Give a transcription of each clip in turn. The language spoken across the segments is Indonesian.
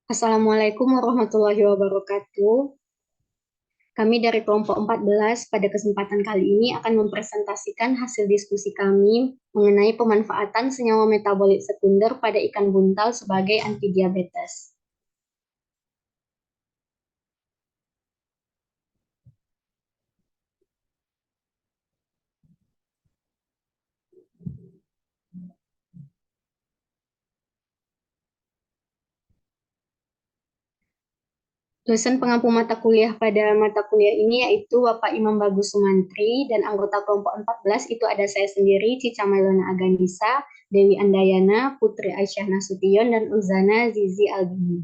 Assalamualaikum warahmatullahi wabarakatuh. Kami dari kelompok 14 pada kesempatan kali ini akan mempresentasikan hasil diskusi kami mengenai pemanfaatan senyawa metabolit sekunder pada ikan buntal sebagai antidiabetes. Dosen pengampu mata kuliah pada mata kuliah ini yaitu Bapak Imam Bagus Sumantri dan anggota kelompok 14 itu ada saya sendiri, Cica Mailona Aganisa, Dewi Andayana, Putri Aisyah Nasution, dan Uzana Zizi Albini.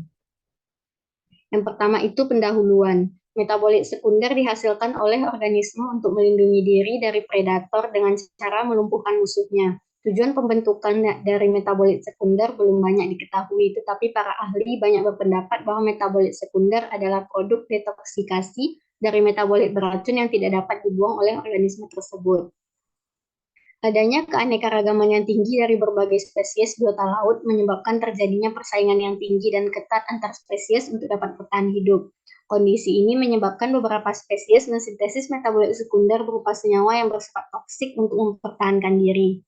Yang pertama itu pendahuluan. Metabolit sekunder dihasilkan oleh organisme untuk melindungi diri dari predator dengan cara melumpuhkan musuhnya. Tujuan pembentukan dari metabolit sekunder belum banyak diketahui, tetapi para ahli banyak berpendapat bahwa metabolit sekunder adalah produk detoksikasi dari metabolit beracun yang tidak dapat dibuang oleh organisme tersebut. Adanya keanekaragaman yang tinggi dari berbagai spesies biota laut menyebabkan terjadinya persaingan yang tinggi dan ketat antar spesies untuk dapat bertahan hidup. Kondisi ini menyebabkan beberapa spesies mensintesis metabolit sekunder berupa senyawa yang bersifat toksik untuk mempertahankan diri.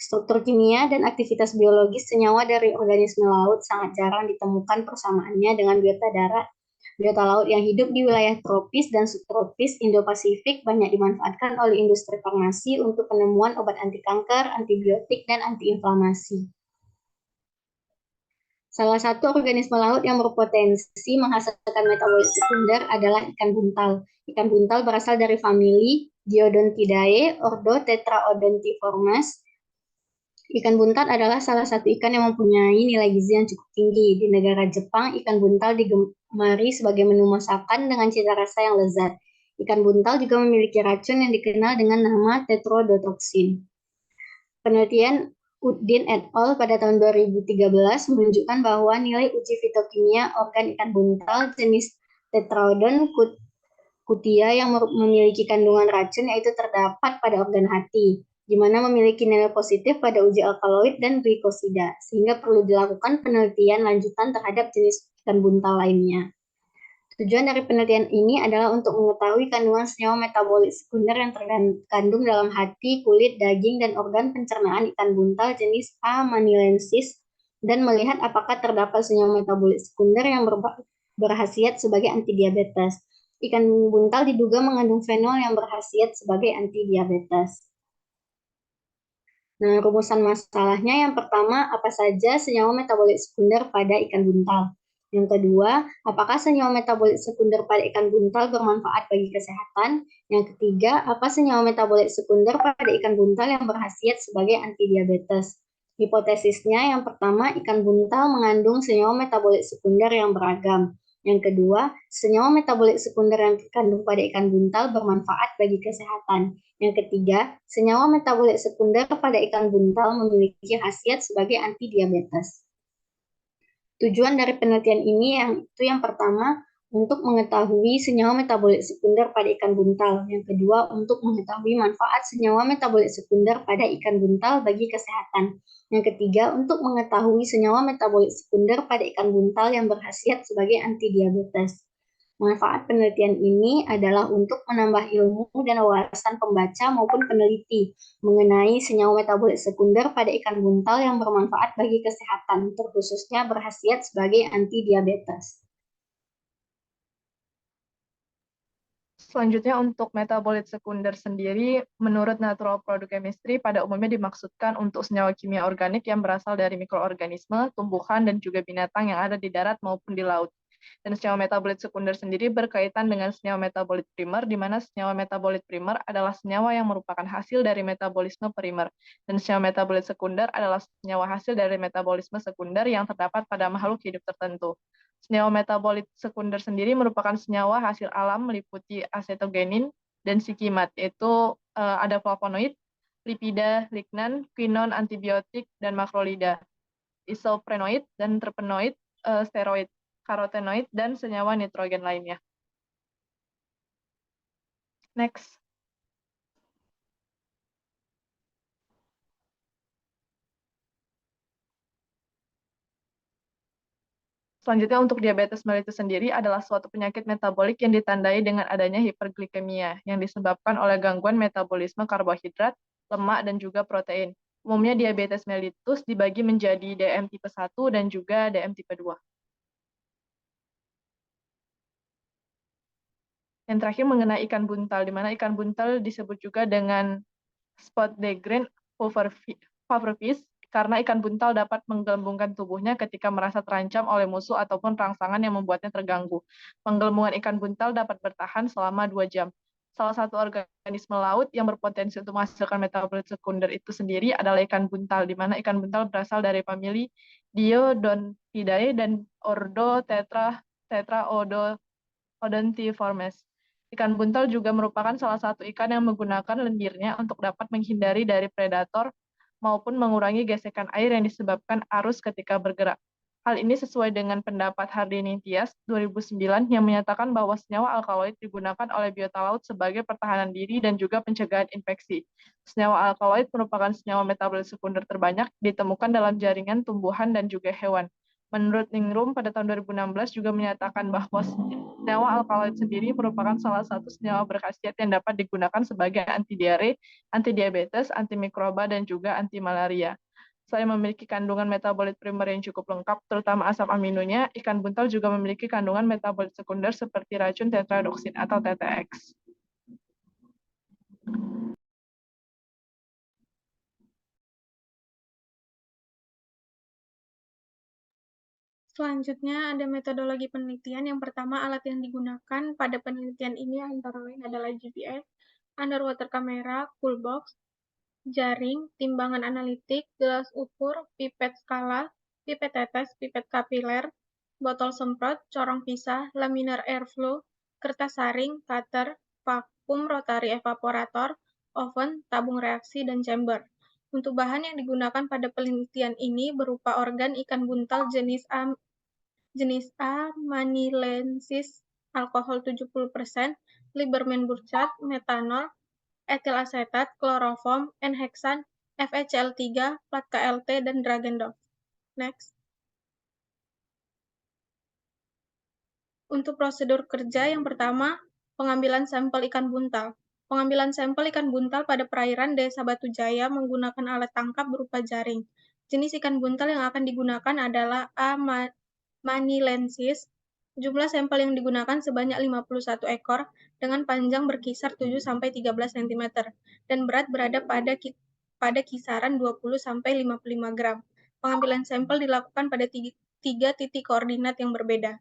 Struktur kimia dan aktivitas biologis senyawa dari organisme laut sangat jarang ditemukan persamaannya dengan biota darat. Biota laut yang hidup di wilayah tropis dan subtropis Indo-Pasifik banyak dimanfaatkan oleh industri farmasi untuk penemuan obat anti kanker, antibiotik, dan antiinflamasi. Salah satu organisme laut yang berpotensi menghasilkan metabolit sekunder adalah ikan buntal. Ikan buntal berasal dari famili Diodontidae, ordo Tetraodontiformes. Ikan buntal adalah salah satu ikan yang mempunyai nilai gizi yang cukup tinggi. Di negara Jepang, ikan buntal digemari sebagai menu masakan dengan cita rasa yang lezat. Ikan buntal juga memiliki racun yang dikenal dengan nama tetrodotoxin. Penelitian Uddin et al. Pada tahun 2013 menunjukkan bahwa nilai uji fitokimia organ ikan buntal jenis Tetraodon kutia yang memiliki kandungan racun yaitu terdapat pada organ hati, di mana memiliki nilai positif pada uji alkaloid dan glikosida, sehingga perlu dilakukan penelitian lanjutan terhadap jenis ikan buntal lainnya. Tujuan dari penelitian ini adalah untuk mengetahui kandungan senyawa metabolit sekunder yang terkandung dalam hati, kulit, daging, dan organ pencernaan ikan buntal jenis A. manilensis dan melihat apakah terdapat senyawa metabolit sekunder yang berhasiat sebagai antidiabetes. Ikan buntal diduga mengandung fenol yang berhasiat sebagai antidiabetes. Nah, rumusan masalahnya yang pertama, apa saja senyawa metabolit sekunder pada ikan buntal? Yang kedua, apakah senyawa metabolit sekunder pada ikan buntal bermanfaat bagi kesehatan? Yang ketiga, apa senyawa metabolit sekunder pada ikan buntal yang berhasiat sebagai antidiabetes? Hipotesisnya yang pertama, ikan buntal mengandung senyawa metabolit sekunder yang beragam. Yang kedua, senyawa metabolit sekunder yang terkandung pada ikan buntal bermanfaat bagi kesehatan. Yang ketiga, senyawa metabolit sekunder pada ikan buntal memiliki khasiat sebagai antidiabetes. Tujuan dari penelitian ini yang pertama untuk mengetahui senyawa metabolit sekunder pada ikan buntal. Yang kedua untuk mengetahui manfaat senyawa metabolit sekunder pada ikan buntal bagi kesehatan. Yang ketiga untuk mengetahui senyawa metabolit sekunder pada ikan buntal yang berkhasiat sebagai antidiabetes. Manfaat penelitian ini adalah untuk menambah ilmu dan wawasan pembaca maupun peneliti mengenai senyawa metabolit sekunder pada ikan buntal yang bermanfaat bagi kesehatan, terkhususnya berkhasiat sebagai antidiabetes. Selanjutnya untuk metabolit sekunder sendiri, menurut Natural Product Chemistry pada umumnya dimaksudkan untuk senyawa kimia organik yang berasal dari mikroorganisme, tumbuhan, dan juga binatang yang ada di darat maupun di laut. Dan senyawa metabolit sekunder sendiri berkaitan dengan senyawa metabolit primer, di mana senyawa metabolit primer adalah senyawa yang merupakan hasil dari metabolisme primer. Dan senyawa metabolit sekunder adalah senyawa hasil dari metabolisme sekunder yang terdapat pada makhluk hidup tertentu. Senyawa metabolit sekunder sendiri merupakan senyawa hasil alam meliputi acetogenin dan sikimat, yaitu ada flavonoid, lipida, lignan, quinon, antibiotik, dan makrolida, isoprenoid dan terpenoid, steroid, karotenoid, dan senyawa nitrogen lainnya. Next. Selanjutnya untuk diabetes mellitus sendiri adalah suatu penyakit metabolik yang ditandai dengan adanya hiperglikemia yang disebabkan oleh gangguan metabolisme karbohidrat, lemak, dan juga protein. Umumnya diabetes mellitus dibagi menjadi DM tipe 1 dan juga DM tipe 2. Yang terakhir mengenai ikan buntal, di mana ikan buntal disebut juga dengan spot degrade pufferfish karena ikan buntal dapat menggelembungkan tubuhnya ketika merasa terancam oleh musuh ataupun rangsangan yang membuatnya terganggu. Penggelembungan ikan buntal dapat bertahan selama 2 jam. Salah satu organisme laut yang berpotensi untuk menghasilkan metabolit sekunder itu sendiri adalah ikan buntal, di mana ikan buntal berasal dari famili Diodontidae dan ordo Tetraodontiformes. Ikan buntal juga merupakan salah satu ikan yang menggunakan lendirnya untuk dapat menghindari dari predator maupun mengurangi gesekan air yang disebabkan arus ketika bergerak. Hal ini sesuai dengan pendapat Hardini Tias 2009 yang menyatakan bahwa senyawa alkaloid digunakan oleh biota laut sebagai pertahanan diri dan juga pencegahan infeksi. Senyawa alkaloid merupakan senyawa metabolit sekunder terbanyak ditemukan dalam jaringan tumbuhan dan juga hewan. Menurut Ningrum pada tahun 2016 juga menyatakan bahwa senyawa alkaloid sendiri merupakan salah satu senyawa berkhasiat yang dapat digunakan sebagai anti diare, anti diabetes, anti mikroba, dan juga anti malaria. Selain memiliki kandungan metabolit primer yang cukup lengkap, terutama asam aminonya, ikan buntal juga memiliki kandungan metabolit sekunder seperti racun tetradoksin atau TTX. Selanjutnya ada metodologi penelitian. Yang pertama, alat yang digunakan pada penelitian ini antara lain adalah GPS, underwater camera, cool box, jaring, timbangan analitik, gelas ukur, pipet skala, pipet tetes, pipet kapiler, botol semprot, corong pisah, laminar airflow, kertas saring, cutter, vakum rotary evaporator, oven, tabung reaksi, dan chamber. Untuk bahan yang digunakan pada penelitian ini berupa organ ikan buntal jenis A manilensis, alkohol 70%, Liberman burchat, metanol, etil asetat, kloroform, N-heksan, FeCl3, plat KLT, dan Dragendorf. Next. Untuk prosedur kerja yang pertama, pengambilan sampel ikan buntal. Pengambilan sampel ikan buntal pada perairan Desa Batu Jaya menggunakan alat tangkap berupa jaring. Jenis ikan buntal yang akan digunakan adalah A. manilensis. Jumlah sampel yang digunakan sebanyak 51 ekor dengan panjang berkisar 7-13 cm dan berat berada pada kisaran 20-55 gram. Pengambilan sampel dilakukan pada 3 titik koordinat yang berbeda.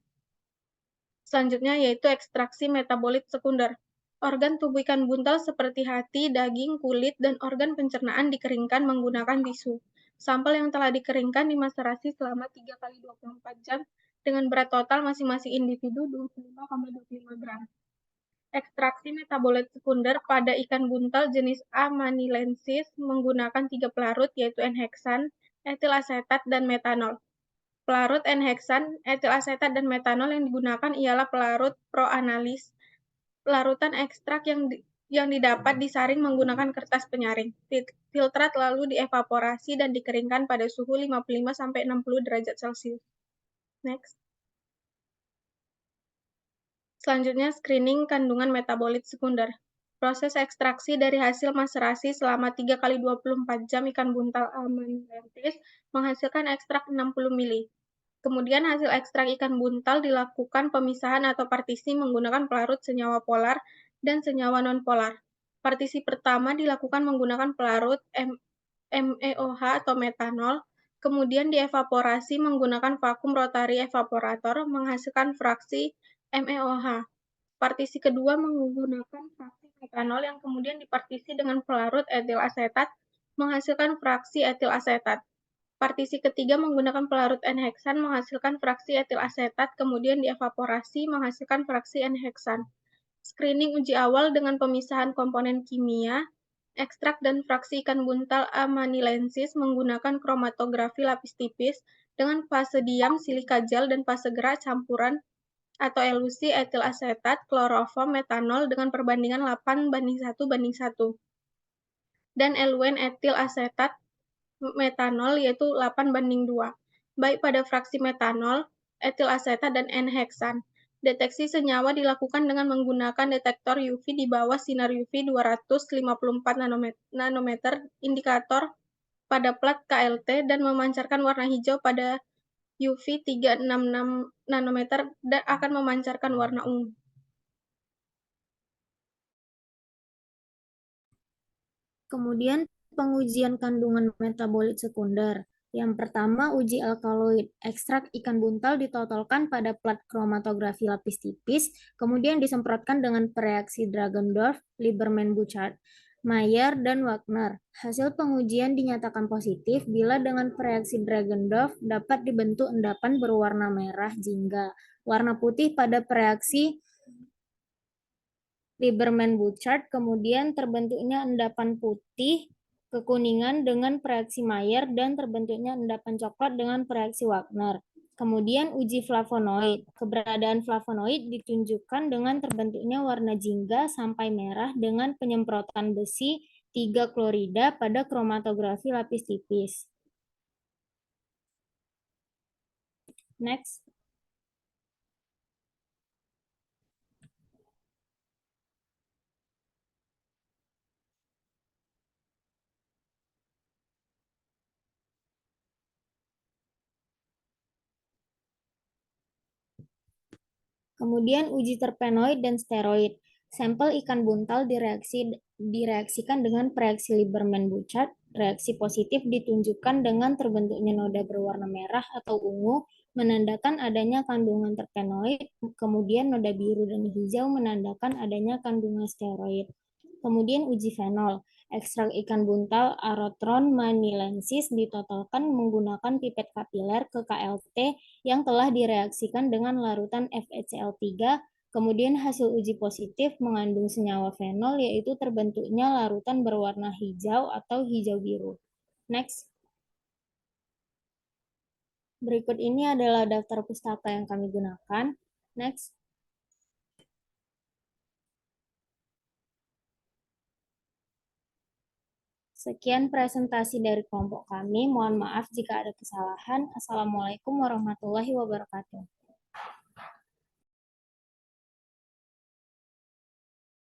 Selanjutnya yaitu ekstraksi metabolit sekunder. Organ tubuh ikan buntal seperti hati, daging, kulit, dan organ pencernaan dikeringkan menggunakan tisu. Sampel yang telah dikeringkan dimaserasi selama 3 kali 24 jam dengan berat total masing-masing individu 25,25 gram. Ekstraksi metabolit sekunder pada ikan buntal jenis A. manilensis menggunakan 3 pelarut yaitu N-heksan, etil asetat, dan metanol. Pelarut N-heksan, etil asetat, dan metanol yang digunakan ialah pelarut proanalis. Larutan ekstrak yang didapat disaring menggunakan kertas penyaring. Filtrat lalu dievaporasi dan dikeringkan pada suhu 55-60 derajat Celcius. Next. Selanjutnya, screening kandungan metabolit sekunder. Proses ekstraksi dari hasil maserasi selama 3 kali 24 jam ikan buntal almanilentis menghasilkan ekstrak 60 ml. Kemudian hasil ekstrak ikan buntal dilakukan pemisahan atau partisi menggunakan pelarut senyawa polar dan senyawa non-polar. Partisi pertama dilakukan menggunakan pelarut MEOH atau metanol, kemudian dievaporasi menggunakan vakum rotary evaporator menghasilkan fraksi MEOH. Partisi kedua menggunakan fraksi metanol yang kemudian dipartisi dengan pelarut etil asetat menghasilkan fraksi etil asetat. Partisi ketiga menggunakan pelarut N-heksan menghasilkan fraksi etil asetat, kemudian dievaporasi menghasilkan fraksi N-heksan. Screening uji awal dengan pemisahan komponen kimia, ekstrak dan fraksi ikan buntal A. manilensis menggunakan kromatografi lapis tipis dengan fase diam silika gel dan fase gerak campuran atau elusi etil asetat, kloroform, metanol dengan perbandingan 8:1:1. Dan eluen etil asetat metanol yaitu 8:2. Baik pada fraksi metanol etil asetat, dan N-heksan. Deteksi senyawa dilakukan dengan menggunakan detektor UV di bawah sinar UV 254 nanometer, indikator pada plat KLT, dan memancarkan warna hijau pada UV 366 nanometer dan akan memancarkan warna ungu. Kemudian pengujian kandungan metabolit sekunder. Yang pertama, uji alkaloid. Ekstrak ikan buntal ditotolkan pada plat kromatografi lapis tipis, kemudian disemprotkan dengan reaksi Dragendorf, Lieberman-Bouchard, Mayer, dan Wagner. Hasil pengujian dinyatakan positif bila dengan reaksi Dragendorf dapat dibentuk endapan berwarna merah jingga. Warna putih pada reaksi Lieberman-Bouchard, kemudian terbentuknya endapan putih kekuningan dengan reaksi Mayer, dan terbentuknya endapan coklat dengan reaksi Wagner. Kemudian uji flavonoid. Keberadaan flavonoid ditunjukkan dengan terbentuknya warna jingga sampai merah dengan penyemprotan besi 3 klorida pada kromatografi lapis tipis. Next. Kemudian uji terpenoid dan steroid. Sampel ikan buntal direaksikan dengan reaksi Lieberman-Bouchard. Reaksi positif ditunjukkan dengan terbentuknya noda berwarna merah atau ungu, menandakan adanya kandungan terpenoid. Kemudian noda biru dan hijau menandakan adanya kandungan steroid. Kemudian uji fenol. Ekstrak ikan buntal Arotron manilensis ditotolkan menggunakan pipet kapiler ke KLT yang telah direaksikan dengan larutan FeCl3, kemudian hasil uji positif mengandung senyawa fenol, yaitu terbentuknya larutan berwarna hijau atau hijau biru. Next. Berikut ini adalah daftar pustaka yang kami gunakan. Next. Sekian presentasi dari kelompok kami. Mohon maaf jika ada kesalahan. Assalamualaikum warahmatullahi wabarakatuh.